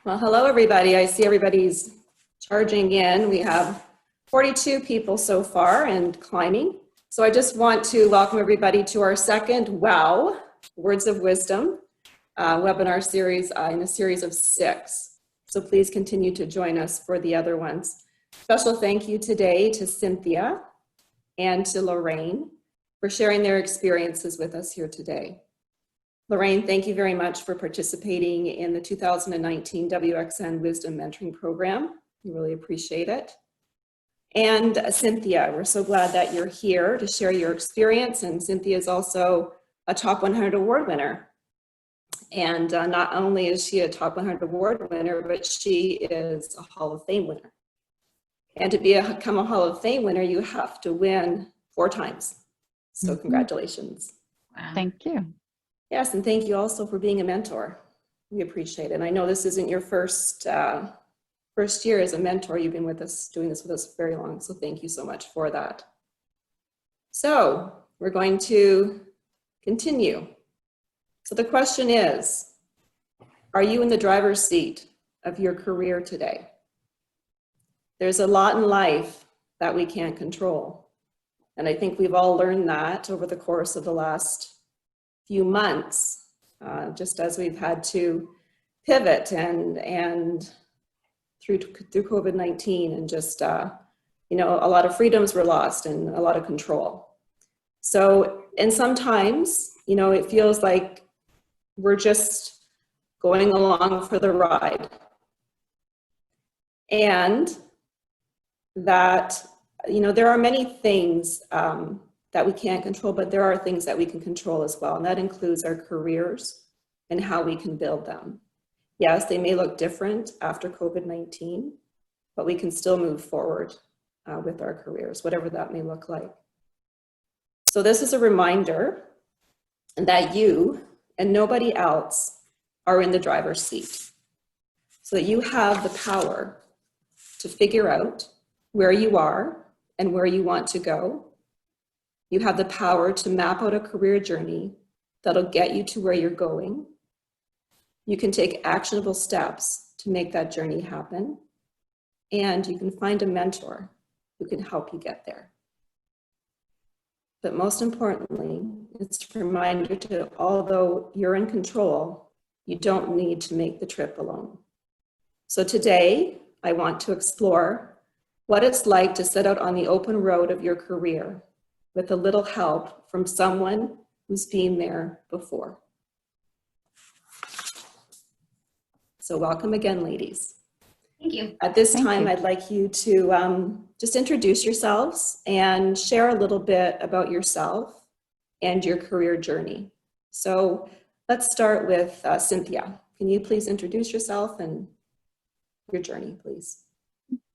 Well, hello, everybody. I see everybody's charging in. We have 42 people so far and climbing. So I just want to welcome everybody to our second WOW, Words of Wisdom webinar series in a series of 6. So please continue to join us for the other ones. Special thank you today to Cynthia and to Lorraine for sharing their experiences with us here today. Lorraine, thank you very much for participating in the 2019 WXN Wisdom Mentoring Program. We really appreciate it. And Cynthia, we're so glad that you're here to share your experience. And Cynthia is also a Top 100 Award winner. And not only is she a Top 100 Award winner, but she is a Hall of Fame winner. And to become a Hall of Fame winner, you have to win 4 times. So congratulations. Wow. Thank you. Yes, and thank you also for being a mentor. We appreciate it. And I know this isn't your first year as a mentor. You've been with us, doing this with us very long. So thank you so much for that. So we're going to continue. So the question is, are you in the driver's seat of your career today? There's a lot in life that we can't control. And I think we've all learned that over the course of the last few months, just as we've had to pivot and through COVID-19 and just, a lot of freedoms were lost and a lot of control. So, and sometimes, it feels like we're just going along for the ride. And that, there are many things that we can't control, but there are things that we can control as well. And that includes our careers and how we can build them. Yes, they may look different after COVID-19, but we can still move forward with our careers, whatever that may look like. So this is a reminder that you and nobody else are in the driver's seat. So that you have the power to figure out where you are and where you want to go. You have the power to map out a career journey that'll get you to where you're going. You can take actionable steps to make that journey happen. And you can find a mentor who can help you get there. But most importantly, it's a reminder to, although you're in control, you don't need to make the trip alone. So today, I want to explore what it's like to set out on the open road of your career with a little help from someone who's been there before. So welcome again, ladies. Thank you. At this time, I'd like you to just introduce yourselves and share a little bit about yourself and your career journey. So let's start with Cynthia. Can you please introduce yourself and your journey, please?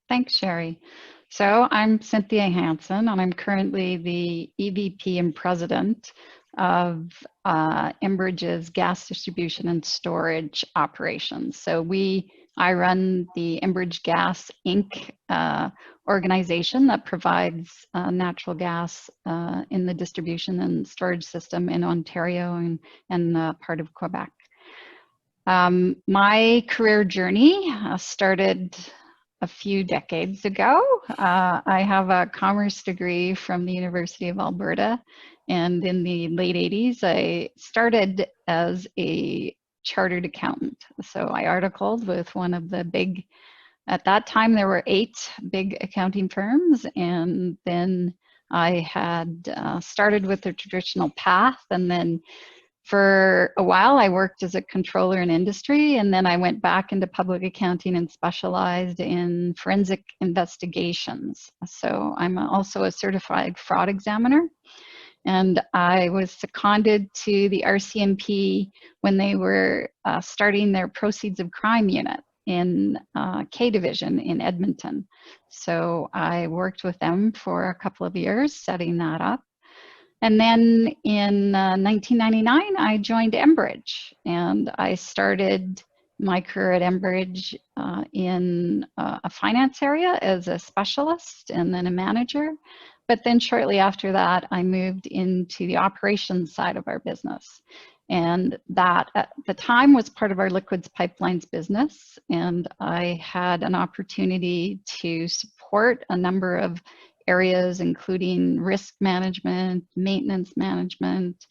Thanks, Sherri. So I'm Cynthia Hansen, and I'm currently the EVP and President of Enbridge's gas distribution and storage operations. So I run the Enbridge Gas Inc. Organization that provides natural gas in the distribution and storage system in Ontario and part of Quebec. My career journey started a few decades ago. I have a commerce degree from the University of Alberta, and in the late 80s, I started as a chartered accountant. So I articled with one of the big, at that time there were 8 big accounting firms, and then I had started with the traditional path, and then for a while, I worked as a controller in industry, and then I went back into public accounting and specialized in forensic investigations. So I'm also a certified fraud examiner, and I was seconded to the RCMP when they were starting their proceeds of crime unit in K Division in Edmonton. So I worked with them for a couple of years setting that up. And then in 1999, I joined Enbridge, and I started my career at Enbridge in a finance area as a specialist and then a manager. But then shortly after that, I moved into the operations side of our business. And that at the time was part of our liquids pipelines business. And I had an opportunity to support a number of areas, including risk management, maintenance management,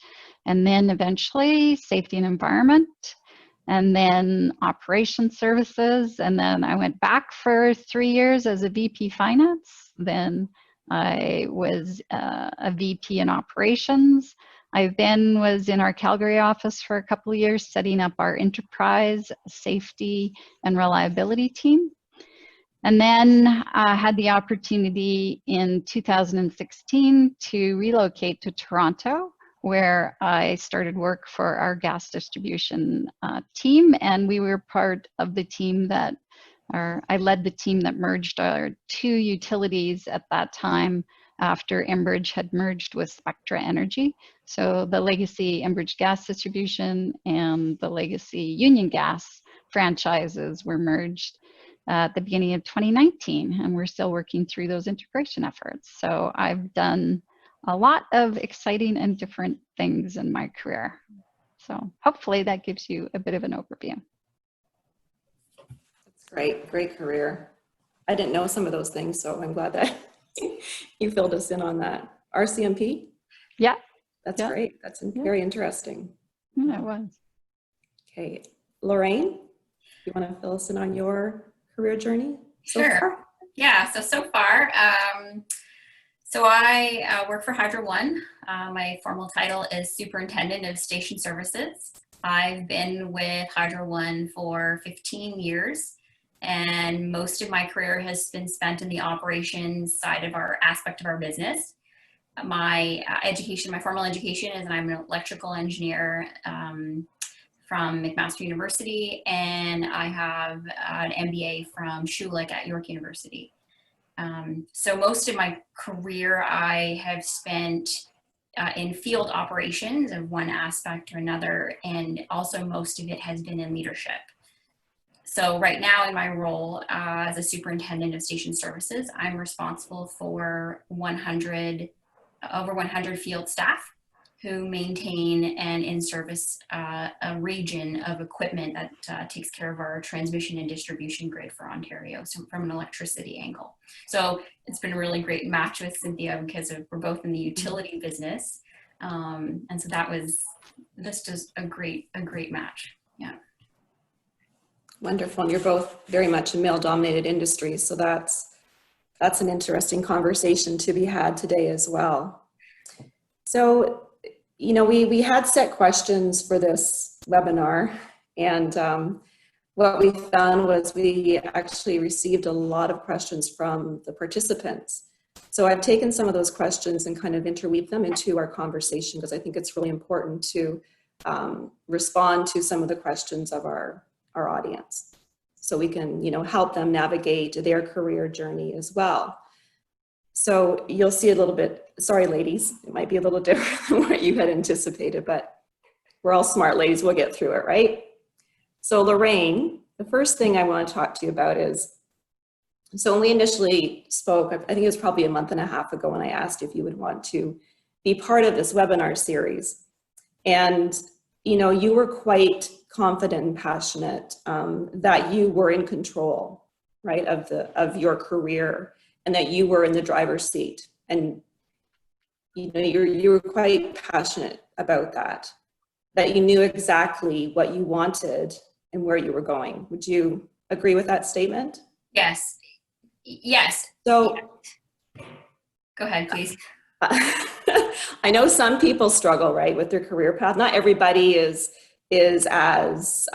and then eventually safety and environment, and then operations services. And then I went back for 3 years as a VP finance. Then I was a VP in operations. I then was in our Calgary office for a couple of years, setting up our enterprise safety and reliability team. And then I had the opportunity in 2016 to relocate to Toronto, where I started work for our gas distribution team. And we were part of the team that, I led the team that merged our 2 utilities at that time after Enbridge had merged with Spectra Energy. So the legacy Enbridge gas distribution and the legacy Union Gas franchises were merged at the beginning of 2019, and we're still working through those integration efforts. So I've done a lot of exciting and different things in my career. So hopefully that gives you a bit of an overview. That's great, great career. I didn't know some of those things, so I'm glad that you filled us in on that. RCMP? Yeah. That's great. That's very interesting. Yeah, it was. Okay, Lorraine, you want to fill us in on your career journey? Sure. Yeah, so far, so I work for Hydro One. My formal title is Superintendent of Station Services. I've been with Hydro One for 15 years, and most of my career has been spent in the operations side of our aspect of our business. My education, my formal education is I'm an electrical engineer from McMaster University, and I have an MBA from Schulich at York University. So most of my career I have spent in field operations of one aspect or another, and also most of it has been in leadership. So right now in my role as a superintendent of station services, I'm responsible for over 100 field staff who maintain and in-service a region of equipment that takes care of our transmission and distribution grid for Ontario, so from an electricity angle. So it's been a really great match with Cynthia because we're both in the utility business. And so that was just a great match, yeah. Wonderful, and you're both very much in male-dominated industries, so that's an interesting conversation to be had today as well. So, you know, we had set questions for this webinar, and what we found was we actually received a lot of questions from the participants. So I've taken some of those questions and kind of interweave them into our conversation because I think it's really important to respond to some of the questions of our audience, so we can, you know, help them navigate their career journey as well. So you'll see a little bit, sorry ladies, it might be a little different than what you had anticipated, but we're all smart ladies, we'll get through it, right? So Lorraine, the first thing I want to talk to you about is, so when we initially spoke, I think it was probably a month and a half ago when I asked if you would want to be part of this webinar series. And, you know, you were quite confident and passionate that you were in control, right, of your career, and that you were in the driver's seat. And, you know, you were quite passionate about that you knew exactly what you wanted and where you were going. Would you agree with that statement? Yes. Yes. So go ahead, please. I know some people struggle, right, with their career path. Not everybody is as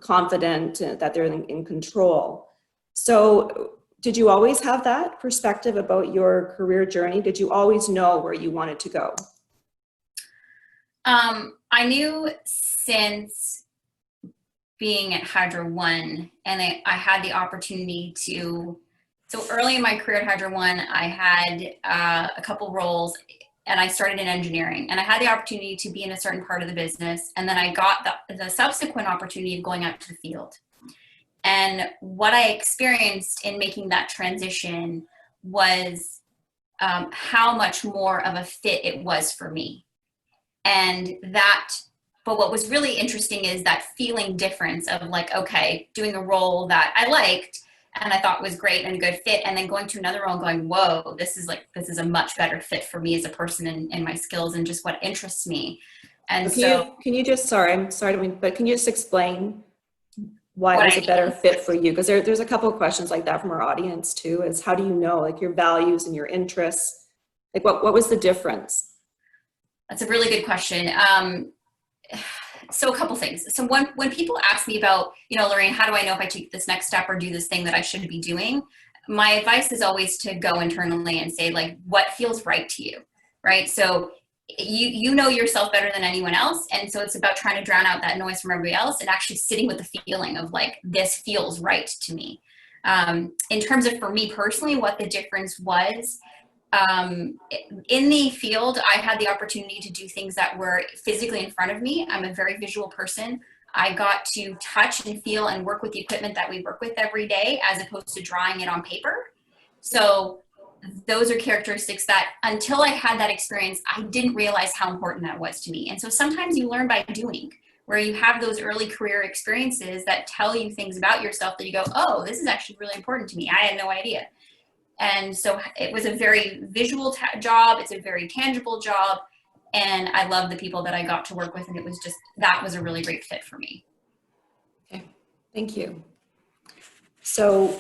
confident that they're in control. So did you always have that perspective about your career journey? Did you always know where you wanted to go? I knew since being at Hydro One, and I had the opportunity to, so early in my career at Hydro One, I had a couple roles, and I started in engineering, and I had the opportunity to be in a certain part of the business, and then I got the subsequent opportunity of going out to the field. And what I experienced in making that transition was how much more of a fit it was for me. And that but what was really interesting is that feeling difference of like, okay, doing a role that I liked and I thought was great and a good fit, and then going to another role and going, whoa, this is a much better fit for me as a person and my skills and just what interests me. And can you just, sorry, I'm sorry, but can you just explain why it what was a better fit for you? Because there's a couple of questions like that from our audience too, is how do you know, like, your values and your interests, like what was the difference? That's a really good question. So a couple things. So when people ask me about, you know, Lorraine, how do I know if I take this next step or do this thing that I should be doing? My advice is always to go internally and say, like, what feels right to you, right? So you know yourself better than anyone else. And so it's about trying to drown out that noise from everybody else and actually sitting with the feeling of like, this feels right to me. In terms of, for me personally, what the difference was, in the field, I had the opportunity to do things that were physically in front of me. I'm a very visual person. I got to touch and feel and work with the equipment that we work with every day, as opposed to drawing it on paper. So those are characteristics that, until I had that experience, I didn't realize how important that was to me. And so sometimes you learn by doing, where you have those early career experiences that tell you things about yourself that you go, oh, this is actually really important to me. I had no idea. And so it was a very visual job. It's a very tangible job. And I love the people that I got to work with. And it was just, that was a really great fit for me. Okay, thank you. So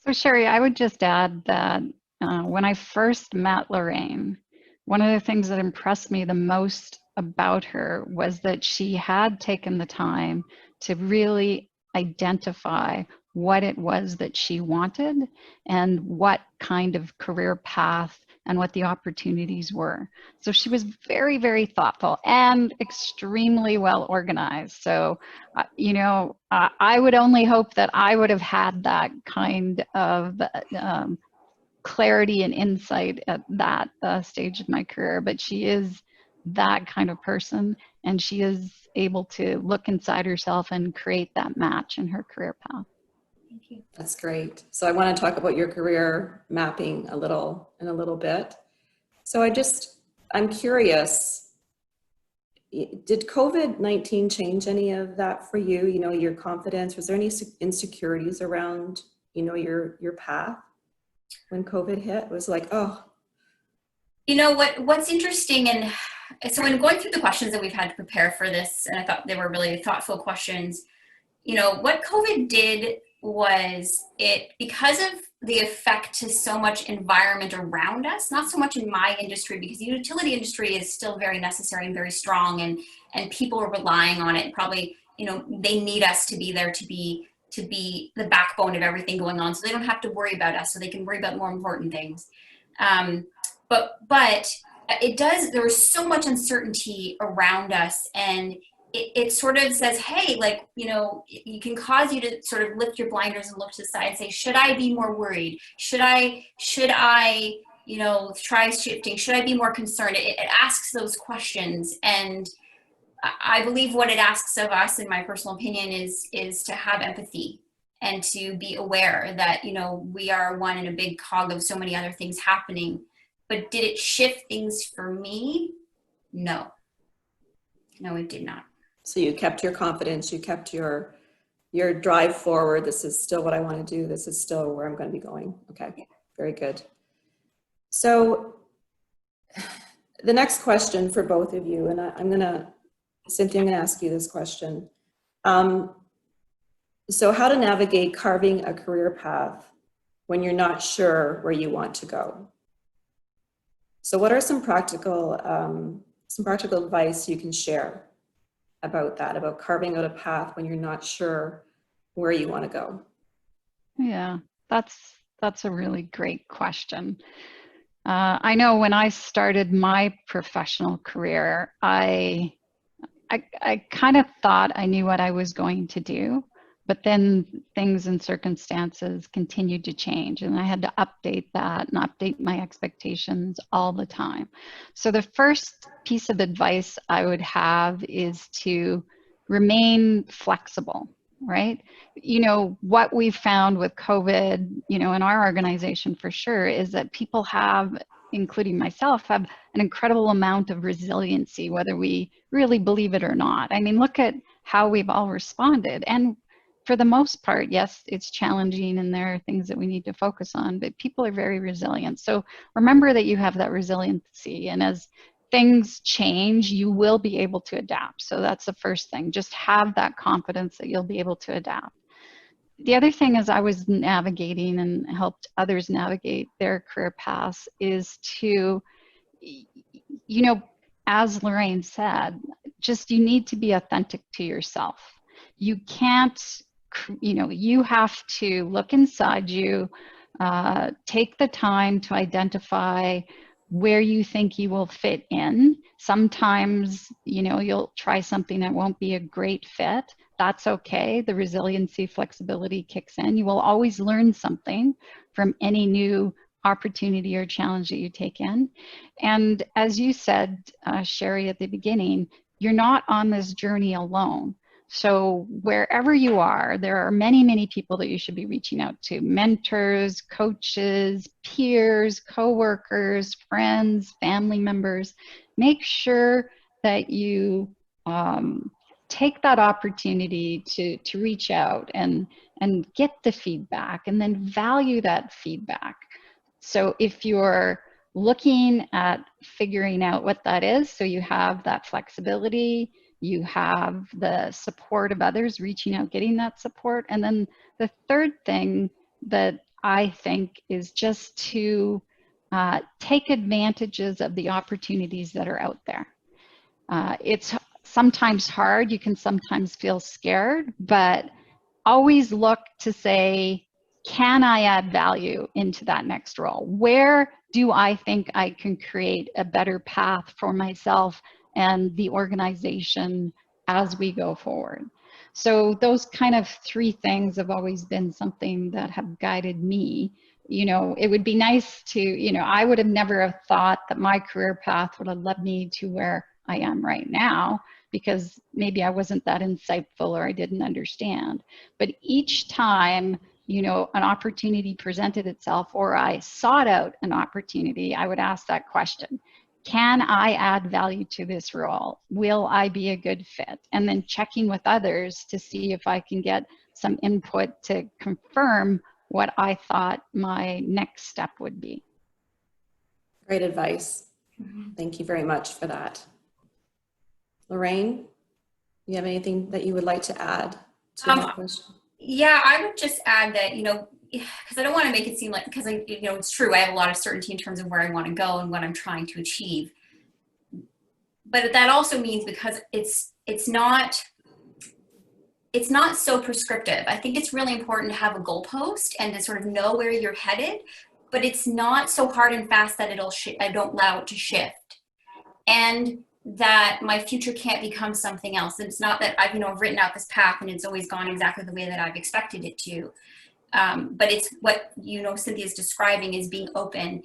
Sherri, I would just add that when I first met Lorraine, one of the things that impressed me the most about her was that she had taken the time to really identify what it was that she wanted and what kind of career path and what the opportunities were. So she was very, very thoughtful and extremely well organized. So, you know, I would only hope that I would have had that kind of clarity and insight at that stage of my career, but she is that kind of person, and she is able to look inside herself and create that match in her career path. Thank you. that's great. So I want to talk about your career mapping in a little bit. So I'm curious, did COVID-19 change any of that for you? You know, your confidence, was there any insecurities around, you know, your path when COVID hit? It was like, oh. You know, what's interesting, and so in going through the questions that we've had to prepare for this, and I thought they were really thoughtful questions, you know, what COVID did was because of the effect to so much environment around us, not so much in my industry, because the utility industry is still very necessary and very strong, and people are relying on it. Probably, you know, they need us to be there to be the backbone of everything going on, so they don't have to worry about us, so they can worry about more important things. But it does, there was so much uncertainty around us, and it sort of says, hey, like, you know, it can cause you to sort of lift your blinders and look to the side and say, should I be more worried? Should I, you know, try shifting? Should I be more concerned? It asks those questions. And I believe what it asks of us, in my personal opinion, is to have empathy and to be aware that, you know, we are one in a big cog of so many other things happening. But did it shift things for me? No, it did not. So you kept your confidence, you kept your drive forward. This is still what I want to do. This is still where I'm going to be going. Okay, very good. So the next question for both of you, and Cynthia, I'm going to ask you this question. So how to navigate carving a career path when you're not sure where you want to go? So what are some practical advice you can share about that, about carving out a path when you're not sure where you want to go? Yeah, that's a really great question. I know when I started my professional career, I kind of thought I knew what I was going to do, but then things and circumstances continued to change, and I had to update that and update my expectations all the time. So the first piece of advice I would have is to remain flexible, right? You know, what we've found with COVID, you know, in our organization for sure, is that people have including myself, have an incredible amount of resiliency, whether we really believe it or not. I mean, look at how we've all responded. And for the most part, yes, it's challenging and there are things that we need to focus on, but people are very resilient. So remember that you have that resiliency, and as things change, you will be able to adapt. So that's the first thing. Just have that confidence that you'll be able to adapt. The other thing is I was navigating and helped others navigate their career paths is to, you know, as Lorraine said, just you need to be authentic to yourself. You can't, you know, you have to look inside you, take the time to identify where you think you will fit in. Sometimes, you know, you'll try something that won't be a great fit. That's okay. The resiliency, flexibility kicks in. You will always learn something from any new opportunity or challenge that you take in. And as you said, Sherri, at the beginning, you're not on this journey alone. So wherever you are, there are many, many people that you should be reaching out to: mentors, coaches, peers, coworkers, friends, family members. Make sure that you take that opportunity to reach out and get the feedback, and then value that feedback. So if you're looking at figuring out what that is, so you have that flexibility, you have the support of others, reaching out, getting that support. And then the third thing that I think is just to take advantages of the opportunities that are out there. It's sometimes hard, you can sometimes feel scared, but always look to say, can I add value into that next role? Where do I think I can create a better path for myself and the organization as we go forward? So those kind of three things have always been something that have guided me. You know, it would be nice to, you know, I would have never have thought that my career path would have led me to where I am right now, because maybe I wasn't that insightful or I didn't understand. But each time, you know, an opportunity presented itself or I sought out an opportunity, I would ask that question: can I add value to this role? Will I be a good fit? And then checking with others to see if I can get some input to confirm what I thought my next step would be. Great advice. Thank you very much for that. Lorraine, you have anything that you would like to add to that question? Yeah, I would just add that, you know, because I don't want to make it seem like, because I, you know, it's true, I have a lot of certainty in terms of where I want to go and what I'm trying to achieve. But that also means, because it's not so prescriptive. I think it's really important to have a goalpost and to sort of know where you're headed, but it's not so hard and fast that I don't allow it to shift. And that my future can't become something else. It's not that I've, you know, written out this path and it's always gone exactly the way that I've expected it to. But it's what, you know, Cynthia's describing is being open.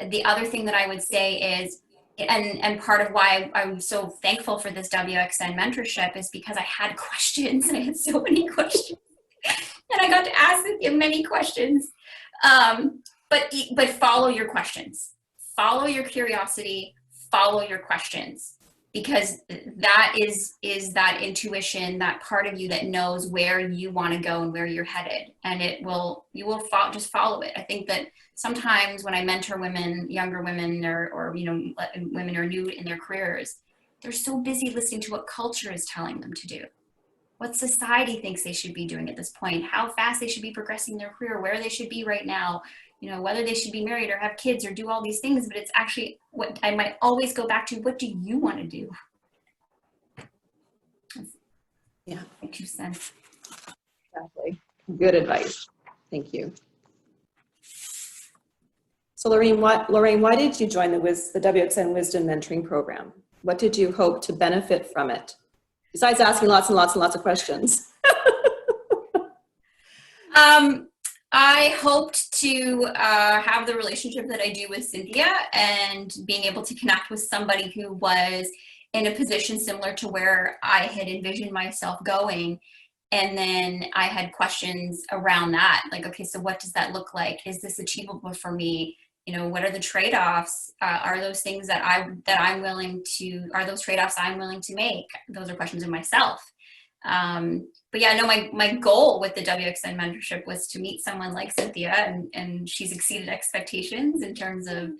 The other thing that I would say is, and part of why I'm so thankful for this WXN mentorship is because I had questions, and I had so many questions, and I got to ask Cynthia many questions. But follow your questions, follow your curiosity, follow your questions, because that is that intuition, that part of you that knows where you want to go and where you're headed, and you will just follow it. I think that sometimes when I mentor women, younger women, or you know, women who are new in their careers, they're so busy listening to what culture is telling them to do, what society thinks they should be doing at this point, how fast they should be progressing their career, where they should be right now, you know, whether they should be married or have kids or do all these things. But it's actually what I might always go back to: what do you want to do? Yeah, Makes 2 cents. exactly. Good advice. Thank you. So Lorraine, why did you join the WXN Wisdom Mentoring Program? What did you hope to benefit from it? Besides asking lots and lots and lots of questions. I hoped to have the relationship that I do with Cynthia, and being able to connect with somebody who was in a position similar to where I had envisioned myself going. And then I had questions around that, like, okay, so what does that look like? Is this achievable for me? what are the trade-offs? Are those things that I'm willing to, are those trade-offs I'm willing to make? Those are questions of myself. But yeah, no, my goal with the WXN mentorship was to meet someone like Cynthia, and she's exceeded expectations in terms of,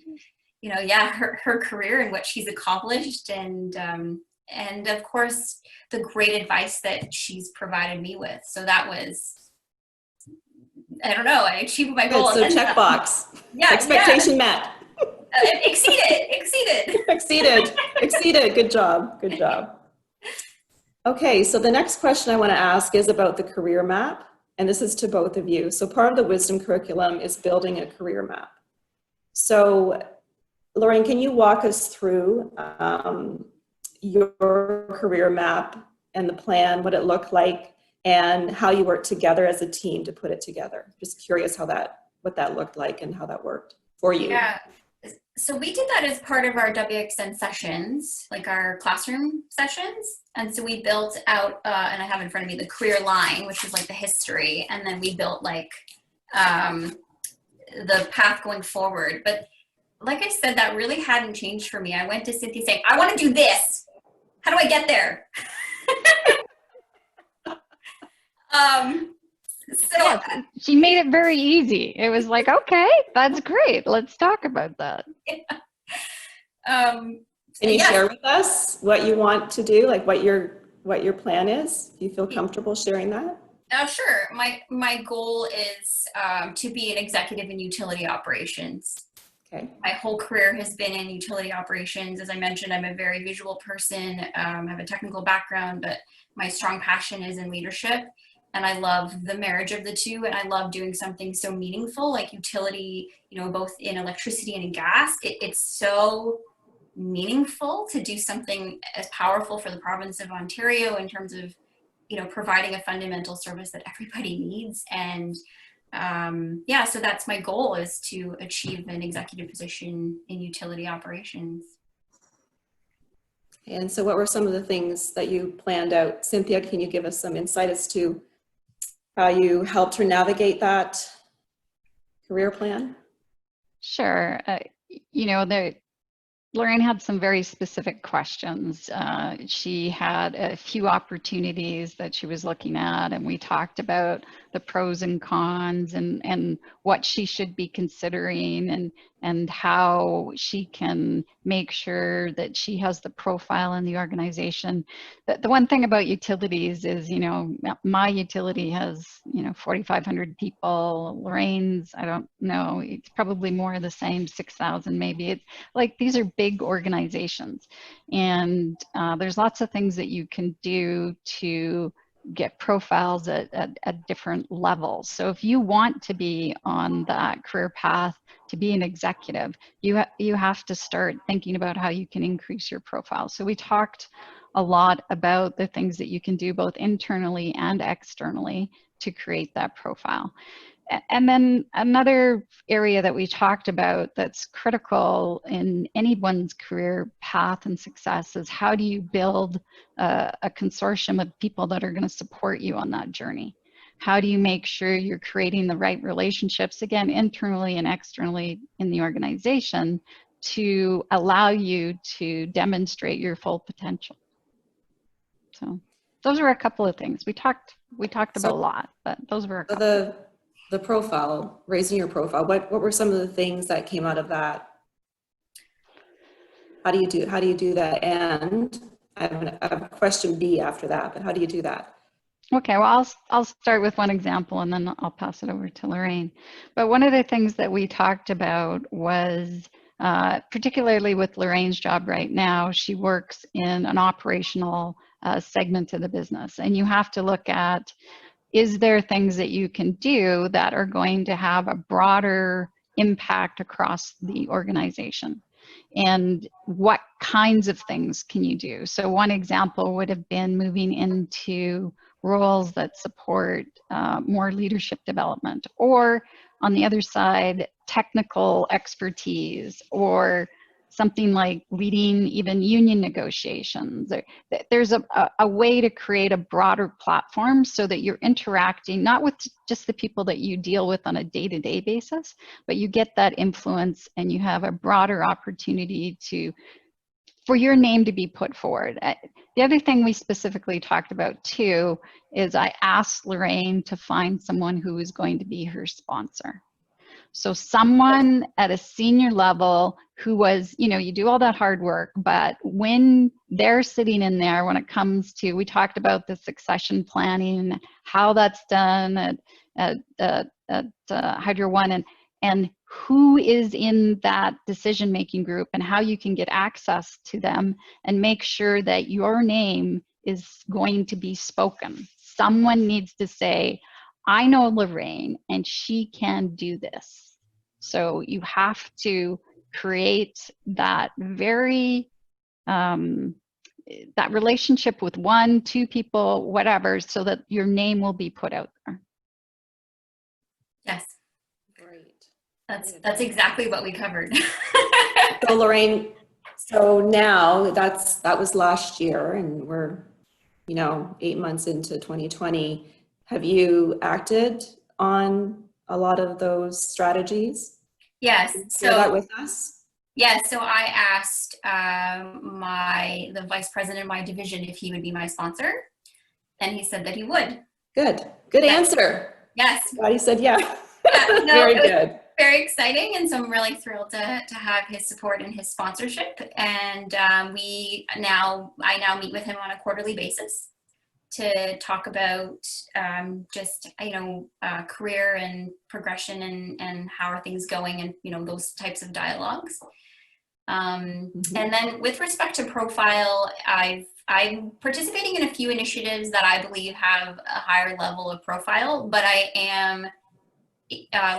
her career and what she's accomplished, and of course the great advice that she's provided me with. So that was, I don't know, I achieved my goal. Good, so check box. Yeah, expectation met. Exceeded. Good job. Okay, so the next question I want to ask is about the career map, and this is to both of you. So part of the wisdom curriculum is building a career map. So Lorraine, can you walk us through your career map and the plan, what it looked like, and how you worked together as a team to put it together? Just curious what that looked like and how that worked for you. Yeah. So we did that as part of our WXN sessions, like our classroom sessions. And so we built out, and I have in front of me the career line, which is like the history. And then we built like the path going forward. But like I said, that really hadn't changed for me. I went to Cynthia saying, I want to do this. How do I get there? So yes, she made it very easy. It was like, okay, that's great. Let's talk about that. Can you share with us what you want to do, like what your plan is? Do you feel comfortable sharing that? Sure. My goal is to be an executive in utility operations. Okay. My whole career has been in utility operations. As I mentioned, I'm a very visual person. I have a technical background, but my strong passion is in leadership. And I love the marriage of the two. And I love doing something so meaningful like utility, both in electricity and in gas. It's so meaningful to do something as powerful for the province of Ontario in terms of, providing a fundamental service that everybody needs. And so that's my goal, is to achieve an executive position in utility operations. And so what were some of the things that you planned out? Cynthia, can you give us some insight as to how you helped her navigate that career plan? Sure. Lorraine had some very specific questions. She had a few opportunities that she was looking at, and we talked about the pros and cons and what she should be considering and how she can make sure that she has the profile in the organization. The one thing about utilities is, my utility has, 4,500 people. Lorraine's, I don't know, it's probably more of the same, 6,000 maybe. It's like, these are big organizations, and there's lots of things that you can do to get profiles at different levels. So if you want to be on that career path to be an executive, you have to start thinking about how you can increase your profile. So we talked a lot about the things that you can do both internally and externally to create that profile. And then another area that we talked about that's critical in anyone's career path and success is, how do you build a consortium of people that are going to support you on that journey? How do you make sure you're creating the right relationships, again, internally and externally in the organization, to allow you to demonstrate your full potential? So those were a couple of things. We talked about a lot, but those were a couple. The profile, raising your profile, what were some of the things that came out of that? How do you do that? And I have a question B after that, but how do you do that? Okay, well, I'll start with one example and then I'll pass it over to Lorraine. But one of the things that we talked about was, particularly with Lorraine's job right now, she works in an operational segment of the business, and you have to look at, is there things that you can do that are going to have a broader impact across the organization? And what kinds of things can you do? So one example would have been moving into roles that support more leadership development, or on the other side, technical expertise, or something like leading even union negotiations. There's a way to create a broader platform so that you're interacting not with just the people that you deal with on a day-to-day basis, but you get that influence and you have a broader opportunity for your name to be put forward. The other thing we specifically talked about too is I asked Lorraine to find someone who is going to be her sponsor. So someone at a senior level who was, you know, you do all that hard work, but when they're sitting in there, when it comes to, we talked about the succession planning, how that's done at Hydro One, and who is in that decision-making group and how you can get access to them and make sure that your name is going to be spoken. Someone needs to say, I know Lorraine and she can do this. So you have to create that very, that relationship with 1, 2 people, whatever, so that your name will be put out there. Yes. Great. That's exactly what we covered. So Lorraine, so now that was last year and we're, you know, 8 months into 2020. Have you acted on a lot of those strategies? Yes. Share that with us. Yes. So I asked the vice president of my division if he would be my sponsor, and he said that he would. Good. Good answer. Yes. Glad he said yeah. No, Very good. Very exciting, and so I'm really thrilled to have his support and his sponsorship. And I now meet with him on a quarterly basis to talk about just, you know, career and progression and how are things going, and, you know, those types of dialogues. And then with respect to profile, I'm participating in a few initiatives that I believe have a higher level of profile, but I am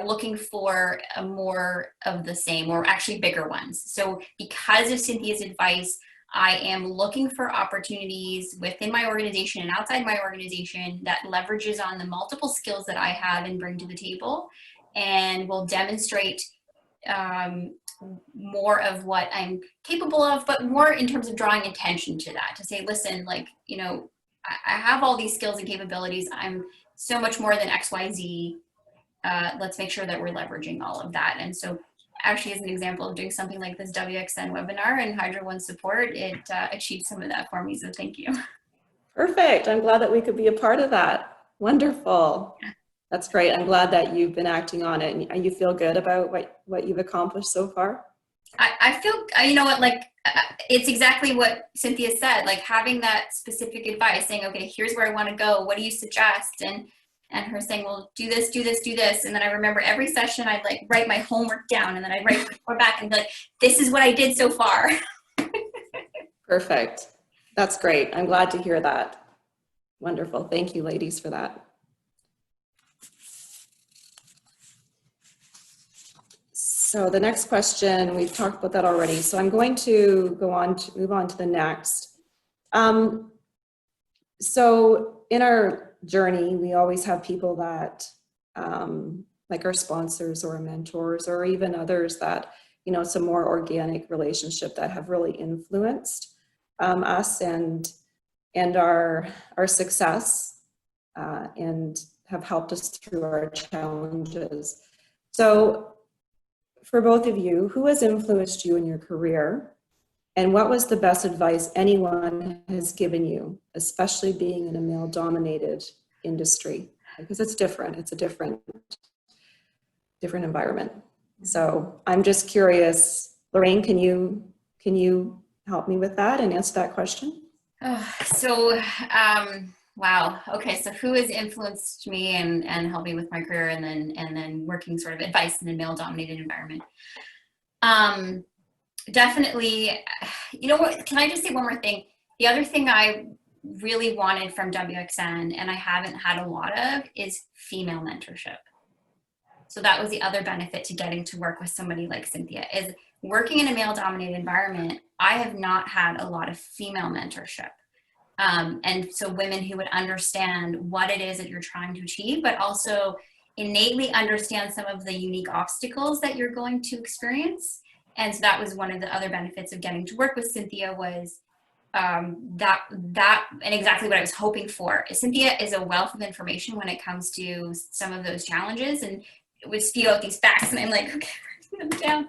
looking for more of the same, or actually bigger ones. So because of Cynthia's advice, I am looking for opportunities within my organization and outside my organization that leverages on the multiple skills that I have and bring to the table, and will demonstrate more of what I'm capable of, but more in terms of drawing attention to that, to say, listen, like, you know, I have all these skills and capabilities. I'm so much more than XYZ. Let's make sure that we're leveraging all of that. And so actually, as an example of doing something like this WXN webinar and Hydro One support, it achieved some of that for me, so thank you. Perfect. I'm glad that we could be a part of that. Wonderful. That's great. I'm glad that you've been acting on it and you feel good about what you've accomplished so far. I feel, you know what, like, it's exactly what Cynthia said, like having that specific advice, saying, okay, here's where I want to go. What do you suggest? And her saying, well, do this, do this, do this. And then I remember every session I'd like write my homework down, and then I'd write report back and be like, this is what I did so far. Perfect. That's great. I'm glad to hear that. Wonderful. Thank you, ladies, for that. So the next question, we've talked about that already. So I'm going to move on to the next. So in our journey, we always have people that, like our sponsors or our mentors, or even others that, you know, some more organic relationship that have really influenced us and our success, and have helped us through our challenges. So for both of you, who has influenced you in your career? And what was the best advice anyone has given you, especially being in a male-dominated industry? Because it's different. It's a different environment. So I'm just curious, Lorraine, can you help me with that and answer that question? Wow. Okay. So who has influenced me and helped me with my career, and then working sort of advice in a male-dominated environment? Definitely, you know what, can I just say one more thing? The other thing I really wanted from WXN, and I haven't had a lot of, is female mentorship. So that was the other benefit to getting to work with somebody like Cynthia, is working in a male-dominated environment. I have not had a lot of female mentorship. And so women who would understand what it is that you're trying to achieve, but also innately understand some of the unique obstacles that you're going to experience, And so that was one of the other benefits of getting to work with Cynthia was that and exactly what I was hoping for. Cynthia is a wealth of information when it comes to some of those challenges, and it would spew out these facts, and I'm like, okay, writing them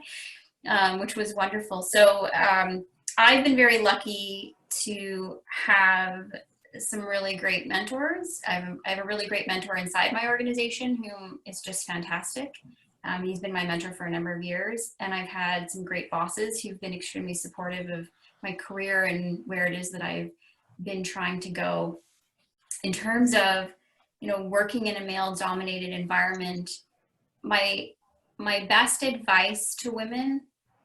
down, which was wonderful. So I've been very lucky to have some really great mentors. I have a really great mentor inside my organization who is just fantastic. He's been my mentor for a number of years, and I've had some great bosses who've been extremely supportive of my career and where it is that I've been trying to go. In terms of, working in a male-dominated environment, my best advice to women,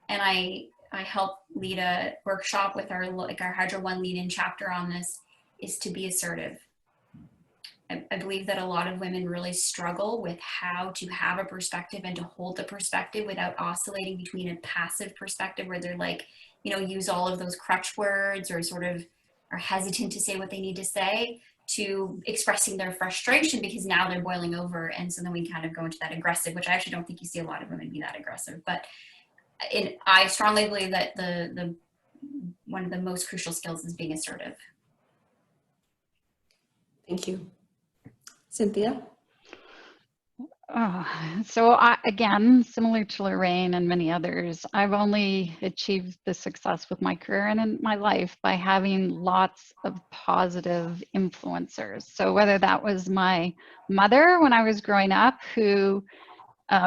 and I help lead a workshop with our Hydro One lead-in chapter on this, is to be assertive. I believe that a lot of women really struggle with how to have a perspective and to hold the perspective without oscillating between a passive perspective where they're like, use all of those crutch words or sort of are hesitant to say what they need to say, to expressing their frustration because now they're boiling over. And so then we kind of go into that aggressive, which I actually don't think you see a lot of women be that aggressive. But I strongly believe that the one of the most crucial skills is being assertive. Thank you. Cynthia? So again, similar to Lorraine and many others, I've only achieved the success with my career and in my life by having lots of positive influencers. So whether that was my mother when I was growing up, who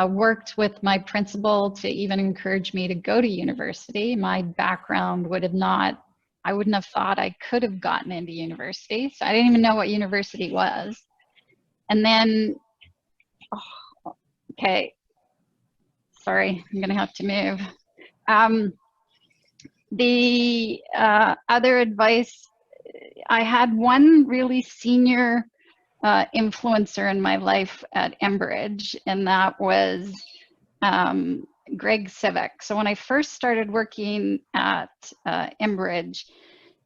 worked with my principal to even encourage me to go to university. My background I wouldn't have thought I could have gotten into university. So I didn't even know what university was. And then, okay, sorry, I'm gonna have to move. The other advice, I had one really senior influencer in my life at Enbridge, and that was Greg Civic. So when I first started working at Enbridge,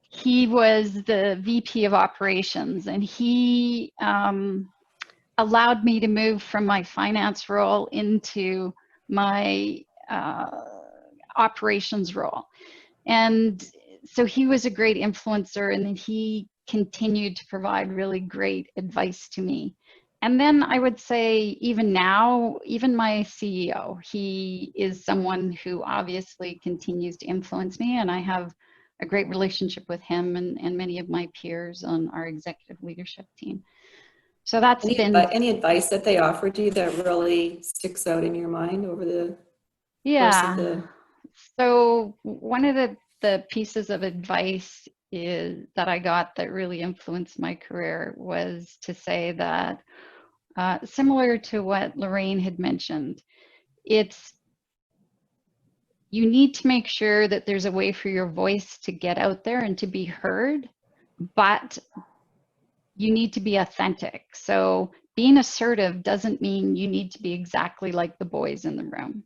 he was the VP of operations, and he allowed me to move from my finance role into my operations role. And so he was a great influencer, and then he continued to provide really great advice to me. And then I would say even now, even my CEO, he is someone who obviously continues to influence me, and I have a great relationship with him and many of my peers on our executive leadership team. So that's any advice that they offered you that really sticks out in your mind over the course of the... So one of the pieces of advice that I got that really influenced my career was to say that, similar to what Lorraine had mentioned, you need to make sure that there's a way for your voice to get out there and to be heard, but you need to be authentic. So being assertive doesn't mean you need to be exactly like the boys in the room,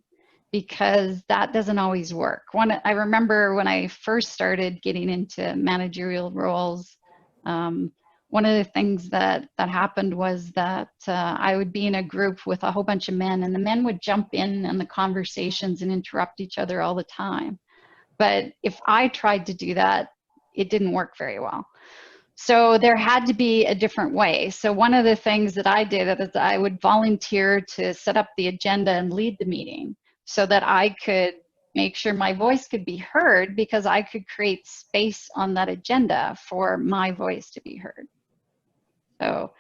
because that doesn't always work. I remember when I first started getting into managerial roles, one of the things that happened was that I would be in a group with a whole bunch of men, and the men would jump in the conversations and interrupt each other all the time. But if I tried to do that, it didn't work very well. So there had to be a different way. So one of the things that I did is I would volunteer to set up the agenda and lead the meeting so that I could make sure my voice could be heard, because I could create space on that agenda for my voice to be heard. So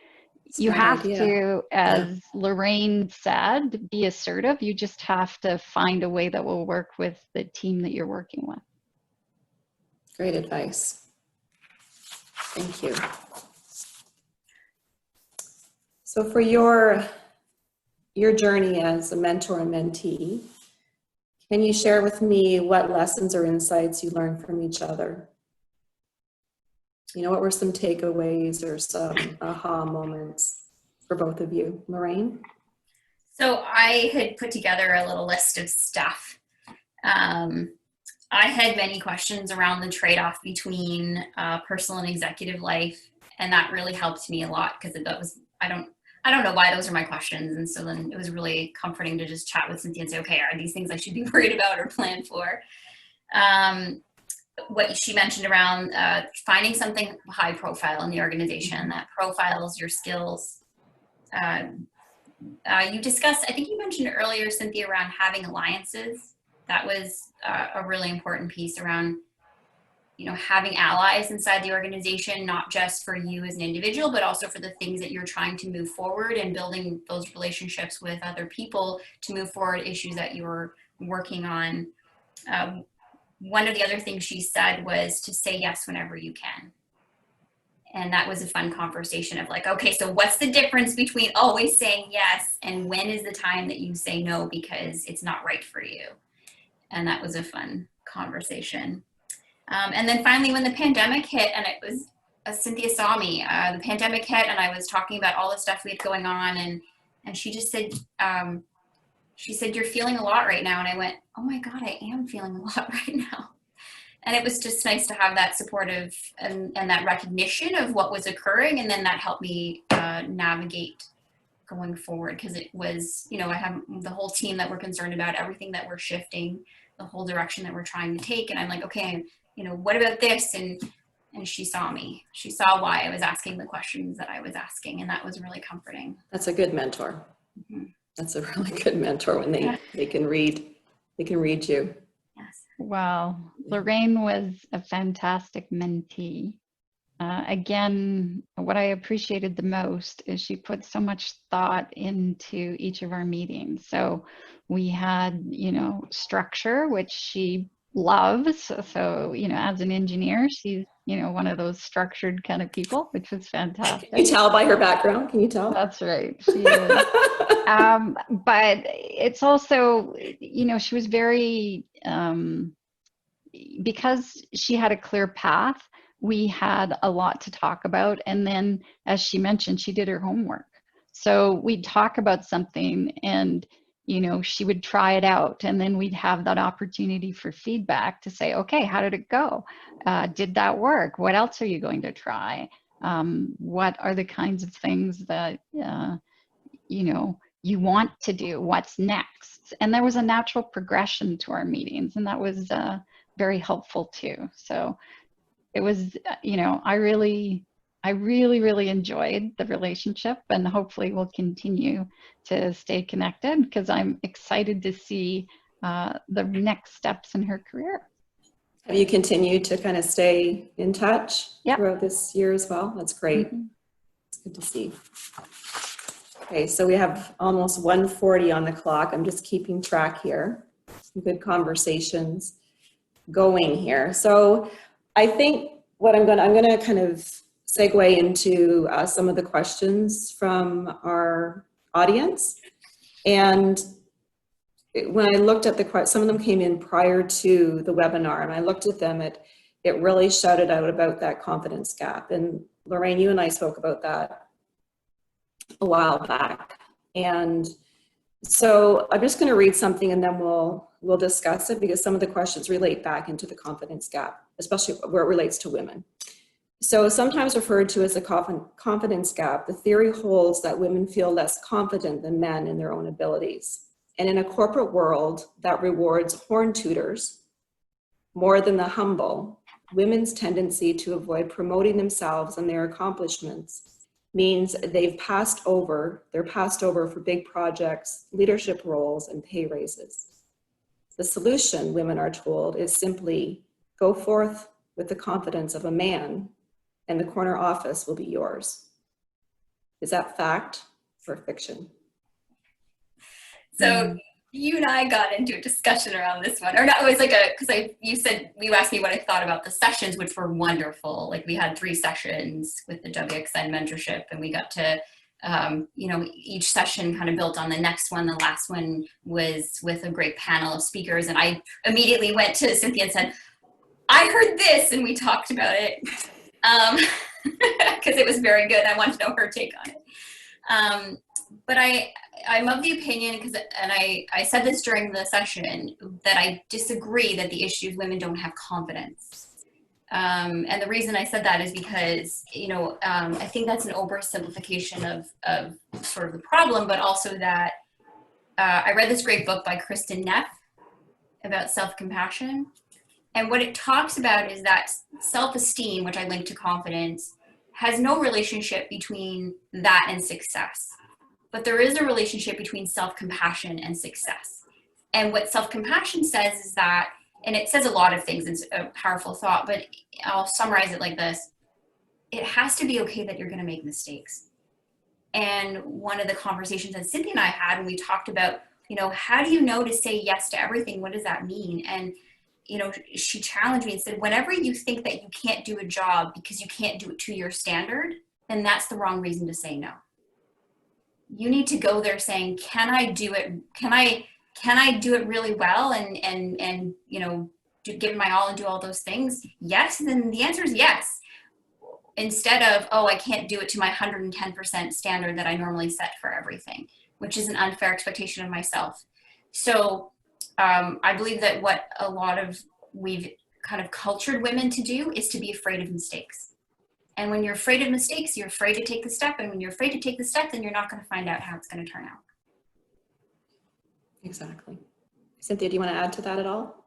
you have to, as Lorraine said, be assertive. You just have to find a way that will work with the team that you're working with. Great advice. Thank you. So for your journey as a mentor and mentee, can you share with me what lessons or insights you learned from each other? What were some takeaways or some aha moments for both of you? Lorraine? So I had put together a little list of stuff. I had many questions around the trade-off between personal and executive life, and that really helped me a lot, because I don't I don't know why those are my questions. And so then it was really comforting to just chat with Cynthia and say, okay, are these things I should be worried about or plan for? What she mentioned around finding something high profile in the organization that profiles your skills. You discussed, I think you mentioned earlier, Cynthia, around having alliances. That was a really important piece around, you know, having allies inside the organization, not just for you as an individual, but also for the things that you're trying to move forward, and building those relationships with other people to move forward issues that you're working on. One of the other things she said was to say yes whenever you can. And that was a fun conversation of like, okay, so what's the difference between always saying yes and when is the time that you say no because it's not right for you? And that was a fun conversation. And then finally, when the pandemic hit, and it was, Cynthia saw me, the pandemic hit, and I was talking about all the stuff we had going on, and she just said, she said, you're feeling a lot right now. And I went, oh my God, I am feeling a lot right now. And it was just nice to have that supportive and that recognition of what was occurring. And then that helped me navigate going forward, because it was, you know, I have the whole team that we're concerned about, everything that we're shifting, the whole direction that we're trying to take. And I'm like, okay, you know, what about this? And she saw me. She saw why I was asking the questions that I was asking. And that was really comforting. That's a good mentor. Mm-hmm. That's a really good mentor when they can read you. Yes. Well, Lorraine was a fantastic mentee. Again, what I appreciated the most is she put so much thought into each of our meetings. So we had, you know, structure, which she loves. So, you know, as an engineer, she's, you know, one of those structured kind of people, which was fantastic. Can you tell by her background? Can you tell? That's right. She is. But it's also, you know, she was very, because she had a clear path, we had a lot to talk about. And then, as she mentioned, she did her homework. So we'd talk about something and, you know, she would try it out. And then we'd have that opportunity for feedback to say, okay, how did it go? Did that work? What else are you going to try? What are the kinds of things that, you know, you want to do? What's next? And there was a natural progression to our meetings, and that was very helpful too. So it was, you know, I really enjoyed the relationship, and hopefully we'll continue to stay connected, because I'm excited to see the next steps in her career. Have you continued to kind of stay in touch Yep. throughout this year as well? That's great. Mm-hmm. It's good to see. Okay, so we have almost 1:40 on the clock. I'm just keeping track here. Some good conversations going here. So I think what I'm going to kind of segue into some of the questions from our audience. And when I looked at some of them came in prior to the webinar, and I looked at them, it really shouted out about that confidence gap. And Lorraine, you and I spoke about that a while back. And so I'm just going to read something, and then we'll discuss it, because some of the questions relate back into the confidence gap, especially where it relates to women. So sometimes referred to as a confidence gap, the theory holds that women feel less confident than men in their own abilities. And in a corporate world that rewards horn tooters more than the humble, women's tendency to avoid promoting themselves and their accomplishments means they're passed over for big projects, leadership roles, and pay raises. The solution, women are told, is simply go forth with the confidence of a man, and the corner office will be yours. Is that fact or fiction? So you and I got into a discussion around this one, or not, it was like you asked me what I thought about the sessions, which were wonderful. Like we had 3 sessions with the WXN mentorship, and we got to, you know, each session kind of built on the next one. The last one was with a great panel of speakers. And I immediately went to Cynthia and said, I heard this, and we talked about it. Because it was very good. I wanted to know her take on it. But I'm of the opinion, and I said this during the session, that I disagree that the issue is women don't have confidence. And the reason I said that is because, you know, I think that's an oversimplification of sort of the problem, but also that I read this great book by Kristen Neff about self-compassion. And what it talks about is that self-esteem, which I link to confidence, has no relationship between that and success. But there is a relationship between self-compassion and success. And what self-compassion says is that, and it says a lot of things, it's a powerful thought, but I'll summarize it like this. It has to be okay that you're going to make mistakes. And one of the conversations that Cynthia and I had when we talked about, you know, how do you know to say yes to everything? What does that mean? And, you know, she challenged me and said, whenever you think that you can't do a job because you can't do it to your standard, then that's the wrong reason to say no. You need to go there saying, can I do it? Can I do it really well and you know, give my all and do all those things? Yes, then the answer is yes. Instead of, oh, I can't do it to my 110% standard that I normally set for everything, which is an unfair expectation of myself. So I believe that what a lot of we've kind of cultured women to do is to be afraid of mistakes. And when you're afraid of mistakes, you're afraid to take the step. And when you're afraid to take the step, then you're not going to find out how it's going to turn out. Exactly. Cynthia, do you want to add to that at all?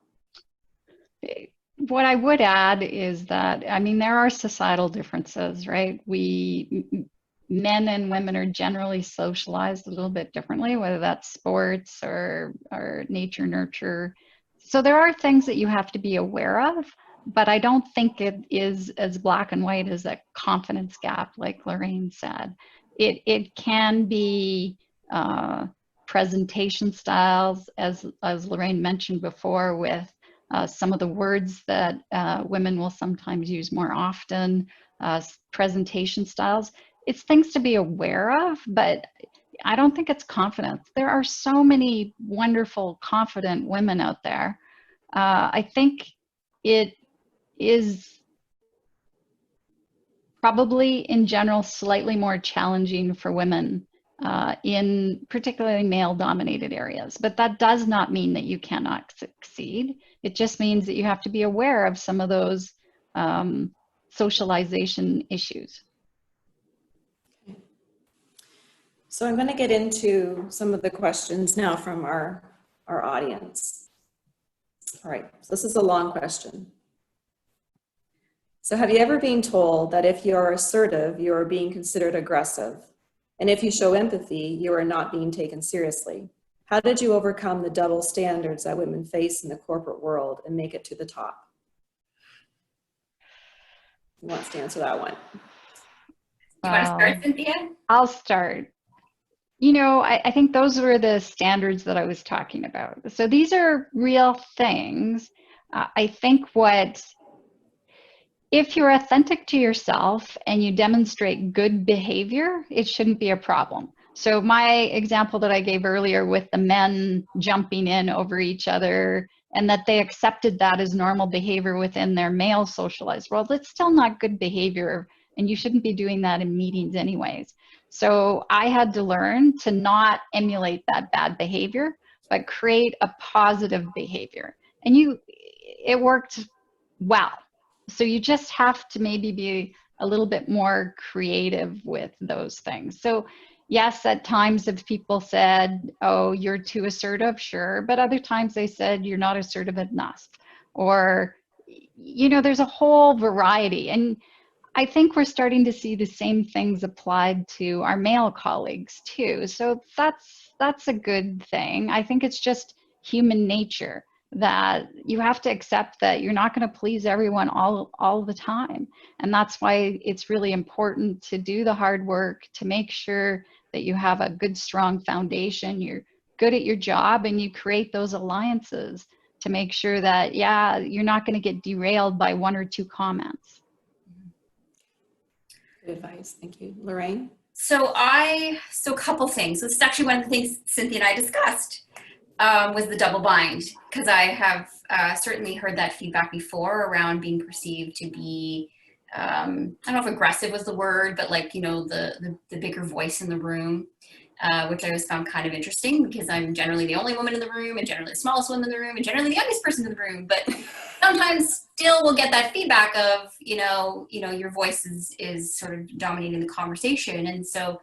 What I would add is that, I mean, there are societal differences, right? Men and women are generally socialized a little bit differently, whether that's sports or nature, nurture. So there are things that you have to be aware of, but I don't think it is as black and white as a confidence gap, like Lorraine said. It can be presentation styles, as Lorraine mentioned before, with some of the words that women will sometimes use more often, presentation styles. It's things to be aware of, but I don't think it's confidence. There are so many wonderful, confident women out there. I think it is probably in general slightly more challenging for women in particularly male-dominated areas, but that does not mean that you cannot succeed. It just means that you have to be aware of some of those socialization issues. So I'm going to get into some of the questions now from our audience. All right, so this is a long question. So have you ever been told that if you're assertive, you are being considered aggressive? And if you show empathy, you are not being taken seriously? How did you overcome the double standards that women face in the corporate world and make it to the top? Who wants to answer that one? Do you want to start, Cynthia? I'll start. You know, I think those were the standards that I was talking about. So these are real things. I think if you're authentic to yourself and you demonstrate good behavior, it shouldn't be a problem. So my example that I gave earlier with the men jumping in over each other and that they accepted that as normal behavior within their male socialized world, it's still not good behavior, and you shouldn't be doing that in meetings anyways. So I had to learn to not emulate that bad behavior, but create a positive behavior. And it worked well. So you just have to maybe be a little bit more creative with those things. So yes, at times if people said, oh, you're too assertive, sure. But other times they said, you're not assertive enough. Or, you know, there's a whole variety. And I think we're starting to see the same things applied to our male colleagues too. So that's a good thing. I think it's just human nature that you have to accept that you're not going to please everyone all the time. And that's why it's really important to do the hard work to make sure that you have a good, strong foundation, you're good at your job, and you create those alliances to make sure that, yeah, you're not going to get derailed by one or two comments. Good advice. Thank you. Lorraine? So a couple things. This is actually one of the things Cynthia and I discussed was the double bind, because I have certainly heard that feedback before around being perceived to be, I don't know if aggressive was the word, but like, you know, the bigger voice in the room, which I always found kind of interesting because I'm generally the only woman in the room and generally the smallest woman in the room and generally the youngest person in the room. But sometimes still will get that feedback of, your voice is sort of dominating the conversation. And so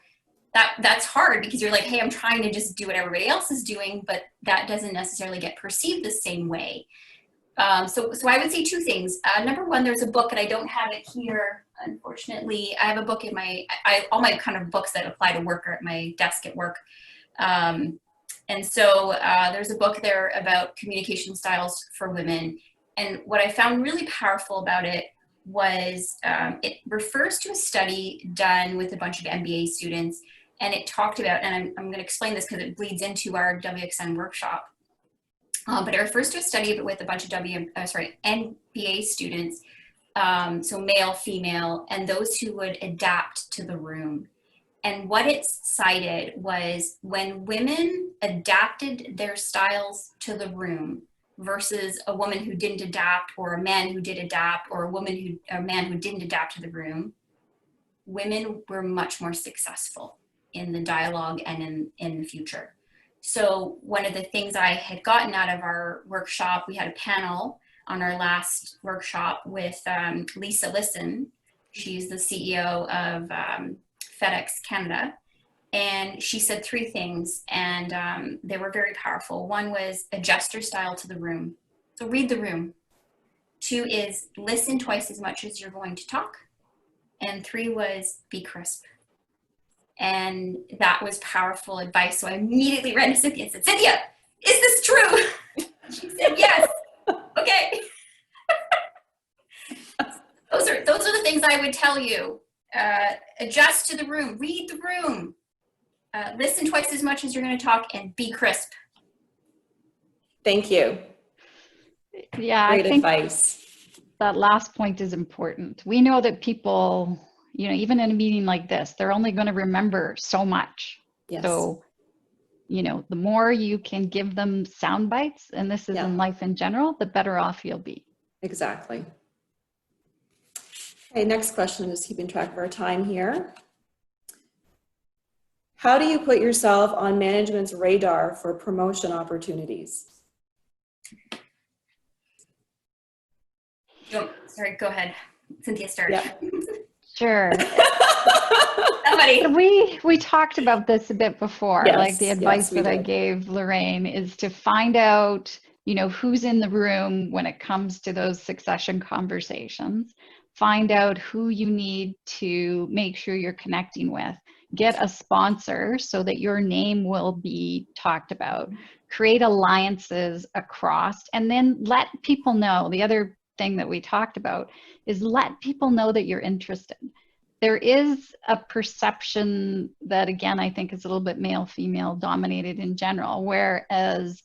that's hard, because you're like, hey, I'm trying to just do what everybody else is doing, but that doesn't necessarily get perceived the same way. So I would say two things. Number one, there's a book, and I don't have it here, unfortunately. I have a book in all my kind of books that apply to work are at my desk at work. And so there's a book there about communication styles for women. And what I found really powerful about it was it refers to a study done with a bunch of MBA students. And it talked about, and I'm going to explain this because it bleeds into our WXN workshop. But it refers to a study with a bunch of MBA students, so male, female, and those who would adapt to the room. And what it cited was when women adapted their styles to the room versus a woman who didn't adapt, or a man who did adapt, or a man who didn't adapt to the room, women were much more successful in the dialogue and in the future. So one of the things I had gotten out of our workshop, we had a panel on our last workshop with Lisa Lisson. She's the CEO of FedEx Canada. And she said three things, and they were very powerful. One was adjust your style to the room. So read the room. Two is listen twice as much as you're going to talk. And three was be crisp. And that was powerful advice. So I immediately ran to Cynthia and said, Cynthia, is this true? She said, yes. Okay. Those are the things I would tell you. Adjust to the room, read the room, listen twice as much as you're going to talk, and be crisp. Thank you. Yeah, Great I think advice. that last point is important. We know that people, even in a meeting like this, they're only going to remember so much. Yes. So, the more you can give them sound bites, and this is in life in general, the better off you'll be. Exactly. Okay, next question, just keeping track of our time here. How do you put yourself on management's radar for promotion opportunities? Sorry, go ahead. Cynthia, start. Yeah. Sure. Somebody. We talked about this a bit before. Yes, like the advice we that I did. gave Lorraine is to find out, who's in the room when it comes to those succession conversations. Find out who you need to make sure you're connecting with. Get a sponsor so that your name will be talked about. Create alliances across, and then let people know. The other thing that we talked about is let people know that you're interested. There is a perception that, again, I think is a little bit male-female dominated in general, whereas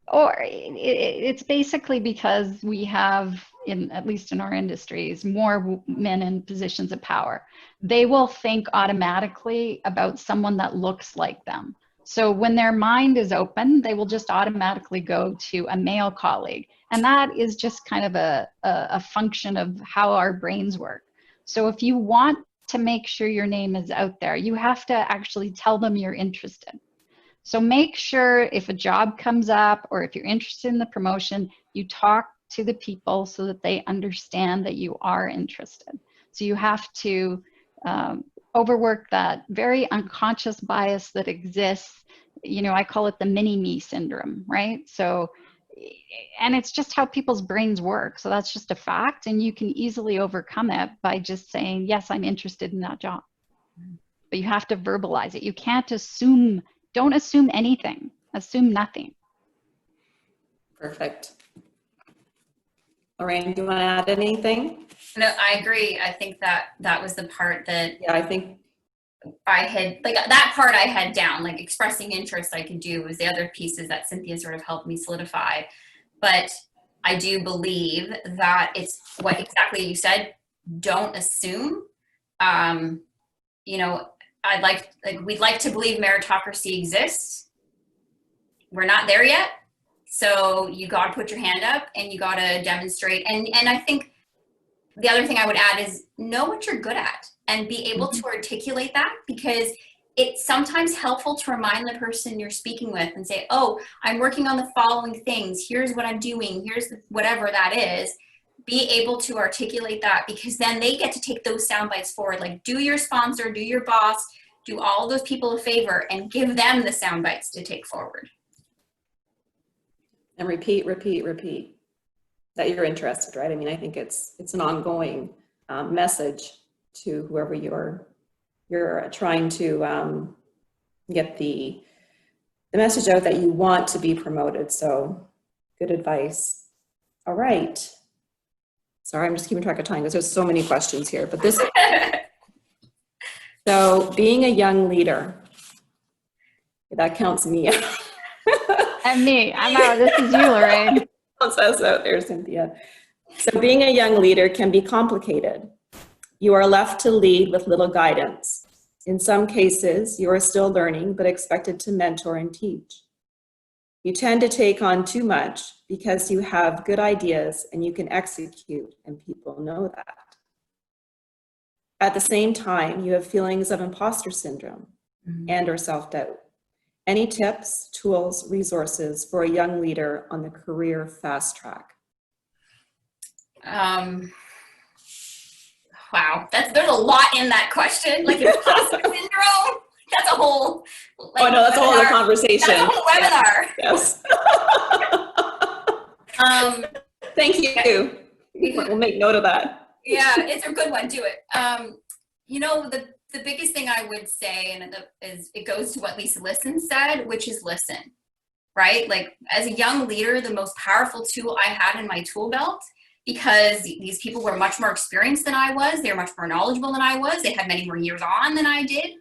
it's basically because we have, at least in our industries, more men in positions of power. They will think automatically about someone that looks like them. So when their mind is open, they will just automatically go to a male colleague. And that is just kind of a function of how our brains work. So if you want to make sure your name is out there, you have to actually tell them you're interested. So make sure if a job comes up or if you're interested in the promotion, you talk to the people so that they understand that you are interested. So you have to overwork that very unconscious bias that exists. I call it the mini-me syndrome, right? So, and it's just how people's brains work. So that's just a fact. And you can easily overcome it by just saying, yes, I'm interested in that job. But you have to verbalize it. You can't assume. Don't assume anything. Assume nothing. Perfect. Lorraine, do you want to add anything? No, I agree. I think that was the part that Yeah, I think I had, that part I had down, like expressing interest I could do. Was the other pieces that Cynthia sort of helped me solidify. But I do believe that it's what exactly you said. Don't assume. We'd like to believe meritocracy exists. We're not there yet. So you got to put your hand up and you got to demonstrate. And I think the other thing I would add is know what you're good at and be able to articulate that, because it's sometimes helpful to remind the person you're speaking with and say, oh, I'm working on the following things. Here's what I'm doing. Here's whatever that is. Be able to articulate that, because then they get to take those sound bites forward. Like, do your sponsor, do your boss, do all those people a favor and give them the sound bites to take forward. And repeat that you're interested, right? I mean, I think it's an ongoing message to whoever you're trying to get the message out that you want to be promoted. So good advice. All right. Sorry, I'm just keeping track of time because there's so many questions here, but this, so being a young leader, that counts me out. And me, I'm out. This is you, Lorraine. Counts us out there, Cynthia. So being a young leader can be complicated. You are left to lead with little guidance. In some cases, you are still learning, but expected to mentor and teach. You tend to take on too much because you have good ideas and you can execute, and people know that. At the same time, you have feelings of imposter syndrome and or self-doubt. Any tips, tools, resources for a young leader on the career fast track? Wow, there's a lot in that question. Like, imposter syndrome, that's a whole, like, oh no, that's a whole other conversation. That's a whole webinar. Yes. Thank you. We'll make note of that. Yeah, it's a good one. Do it. You know, the biggest thing I would say, and is it goes to what Lisa Listen said, which is listen, right? Like, as a young leader, the most powerful tool I had in my tool belt, because these people were much more experienced than I was, they were much more knowledgeable than I was, they had many more years on than I did,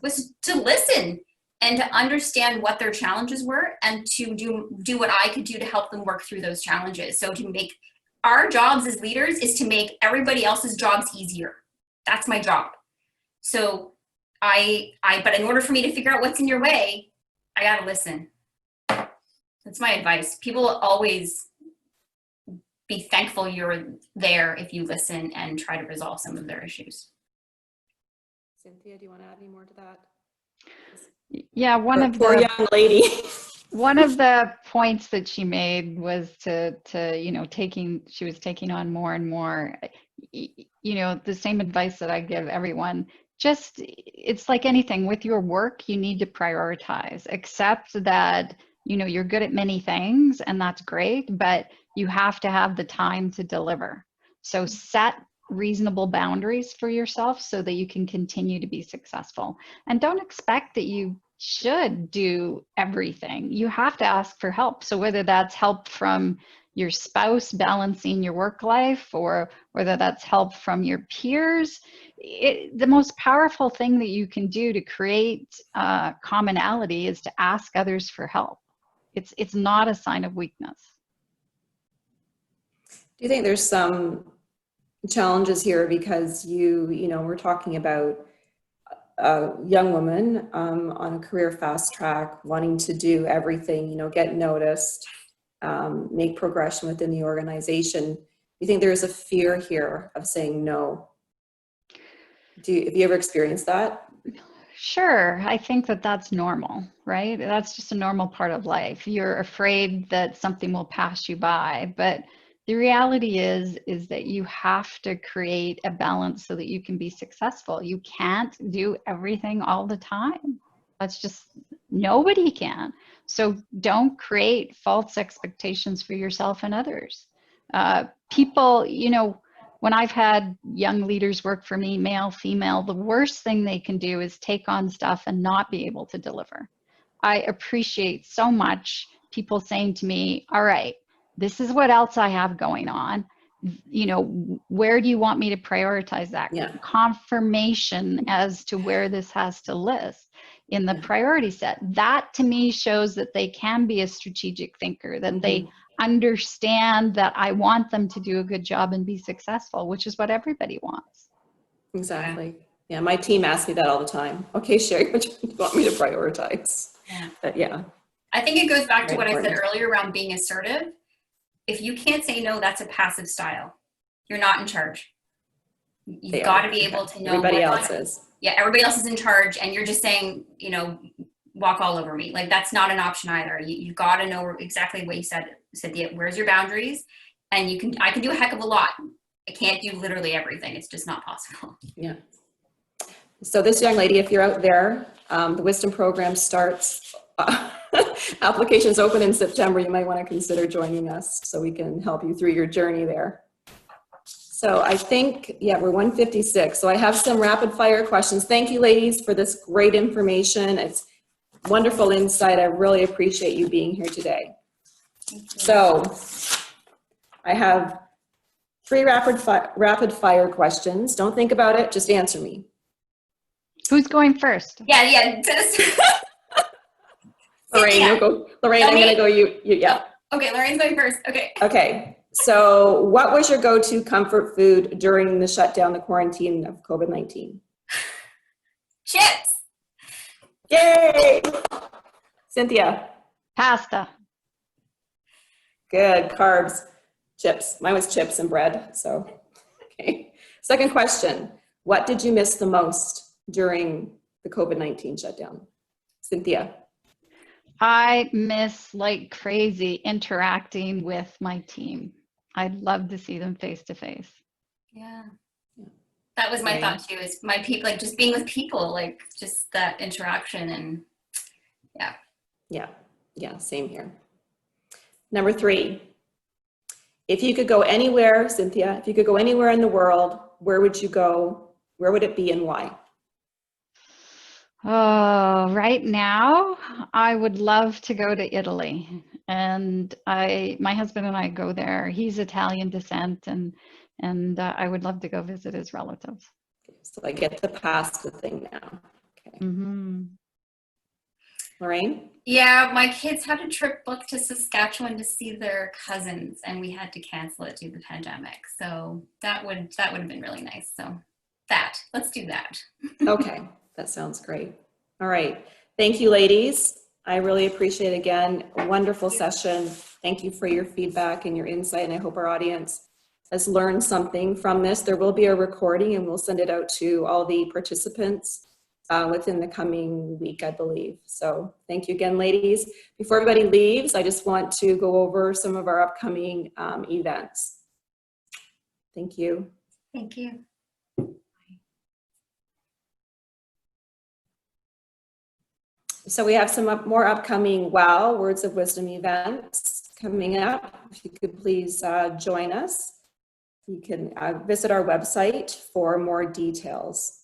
was to listen and to understand what their challenges were and to do what I could do to help them work through those challenges. So to make our jobs as leaders is to make everybody else's jobs easier. That's my job. So but in order for me to figure out what's in your way, I gotta listen. That's my advice. People will always be thankful you're there if you listen and try to resolve some of their issues. Cynthia, do you want to add any more to that? Yeah, Poor young lady. One of the points that she made was to you know, she was taking on more and more, you know, the same advice that I give everyone. Just, it's like anything with your work, you need to prioritize. Accept that, you know, you're good at many things and that's great, but you have to have the time to deliver. So set reasonable boundaries for yourself so that you can continue to be successful. And don't expect that you should do everything. You have to ask for help. So whether that's help from your spouse balancing your work life, or whether that's help from your peers, the most powerful thing that you can do to create commonality is to ask others for help. It's not a sign of weakness. Do you think there's some challenges here because you know, we're talking about a young woman on a career fast track, wanting to do everything, you know, get noticed, make progression within the organization. Do you think there's a fear here of saying no? Have you ever experienced that? Sure, I think that that's normal, right? That's just a normal part of life. You're afraid that something will pass you by, but the reality is that you have to create a balance so that you can be successful. You can't do everything all the time. That's just, nobody can. So don't create false expectations for yourself and others. People, you know, when I've had young leaders work for me, male, female, the worst thing they can do is take on stuff and not be able to deliver. I appreciate so much people saying to me, all right, this is what else I have going on. You know, where do you want me to prioritize that? Yeah. Confirmation as to where this has to list in the priority set. That to me shows that they can be a strategic thinker, that they understand that I want them to do a good job and be successful, which is what everybody wants. Exactly. Yeah, my team asks me that all the time. Okay, Sherri, what do you want me to prioritize? Yeah. But yeah. I think it goes back to what I said important. earlier around being assertive. If you can't say no, that's a passive style. You're not in charge. You've got to be able to know Everybody what else is. yeah, everybody else is in charge and you're just saying, you know, walk all over me. Like that's not an option either. You got to know exactly what you said, Cynthia, where's your boundaries? And I can do a heck of a lot. I can't do literally everything. It's just not possible. Yeah. So this young lady, if you're out there, the Wisdom program starts, applications open in September. You might want to consider joining us so we can help you through your journey there. So I think, yeah, we're 1:56. So I have some rapid fire questions. Thank you, ladies, for this great information. It's wonderful insight. I really appreciate you being here today. So I have 3 rapid fire questions. Don't think about it, just answer me. Who's going first? Yeah. Lorraine, you'll go. Lorraine, I'm gonna go you, yeah. Okay, Lorraine's going first, okay. Okay, so what was your go-to comfort food during the shutdown, the quarantine of COVID-19? Chips. Yay! Cynthia. Pasta. Good, carbs, chips. Mine was chips and bread, so, okay. Second question, what did you miss the most during the COVID-19 shutdown? Cynthia. I miss like crazy interacting with my team. I'd love to see them face to face. Yeah. That was my thought too, is my people, like just being with people, like just that interaction and yeah. Yeah, same here. Number 3, if you could go anywhere, Cynthia, if you could go anywhere in the world, where would you go? Where would it be and why? Oh, right now, I would love to go to Italy. And my husband and I go there. He's Italian descent, and I would love to go visit his relatives. So I get to pass the thing now. Okay. Mm-hmm. Lorraine? Yeah, my kids had a trip booked to Saskatchewan to see their cousins, and we had to cancel it due to the pandemic. So that would have been really nice. So let's do that. Okay, that sounds great. All right, thank you, ladies. I really appreciate it again. A wonderful session. Thank you for your feedback and your insight, and I hope our audience has learned something from this. There will be a recording, and we'll send it out to all the participants within the coming week, I believe. So thank you again, ladies. Before everybody leaves, I just want to go over some of our upcoming events. Thank you. Thank you. So we have some more upcoming WOW, Words of Wisdom events coming up. If you could please join us. You can visit our website for more details.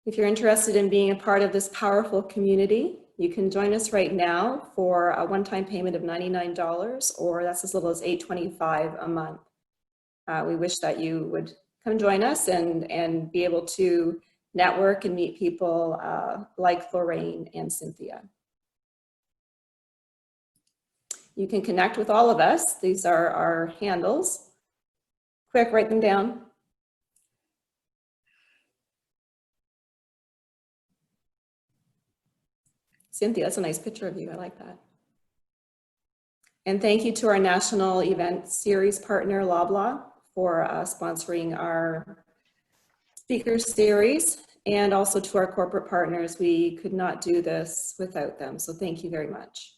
If you're interested in being a part of this powerful community, you can join us right now for a one-time payment of $99, or that's as little as $8.25 a month. We wish that you would come join us and be able to network and meet people like Lorraine and Cynthia. You can connect with all of us. These are our handles. Quick, write them down. Cynthia, that's a nice picture of you. I like that. And thank you to our national event series partner, Loblaw, for sponsoring our speaker series, and also to our corporate partners. We could not do this without them, so thank you very much.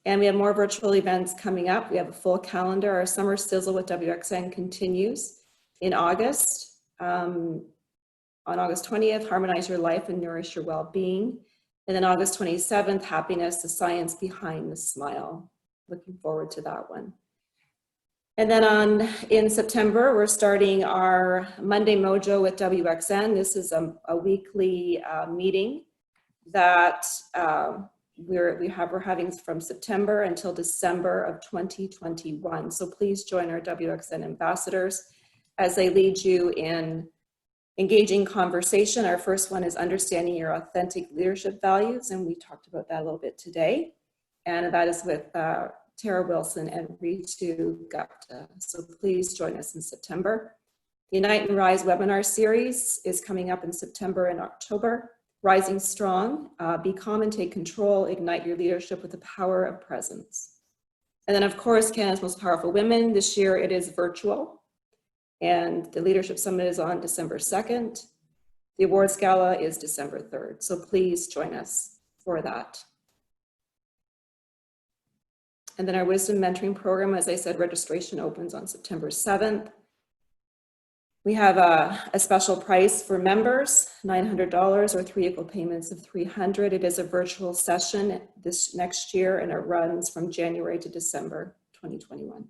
And we have more virtual events coming up. We have a full calendar. Our summer sizzle with WXN continues in August. On August 20th, Harmonize Your Life and Nourish Your Well-Being. And then August 27th, Happiness, the Science Behind the Smile. Looking forward to that one. And then in September, we're starting our Monday Mojo with WXN. This is a weekly meeting that we're having from September until December of 2021. So please join our WXN ambassadors as they lead you in engaging conversation. Our first one is understanding your authentic leadership values, and we talked about that a little bit today. And that is with Tara Wilson and Ritu Gupta. So please join us in September. The Unite and Rise webinar series is coming up in September and October. Rising Strong, Be Calm and Take Control, Ignite Your Leadership with the Power of Presence. And then of course, Canada's Most Powerful Women. This year it is virtual. And the Leadership Summit is on December 2nd. The awards gala is December 3rd. So please join us for that. And then our Wisdom Mentoring Program, as I said, registration opens on September 7th. We have a special price for members, $900 or 3 equal payments of $300. It is a virtual session this next year, and it runs from January to December 2021.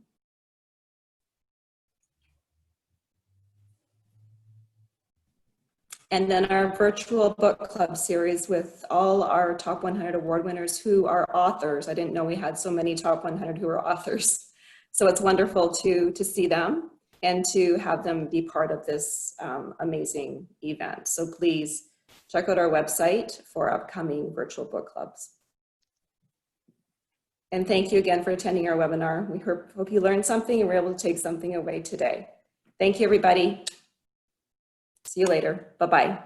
And then our virtual book club series with all our top 100 award winners who are authors. I didn't know we had so many top 100 who are authors. So it's wonderful to see them and to have them be part of this amazing event. So please check out our website for upcoming virtual book clubs. And thank you again for attending our webinar. We hope you learned something and were able to take something away today. Thank you, everybody. See you later. Bye-bye.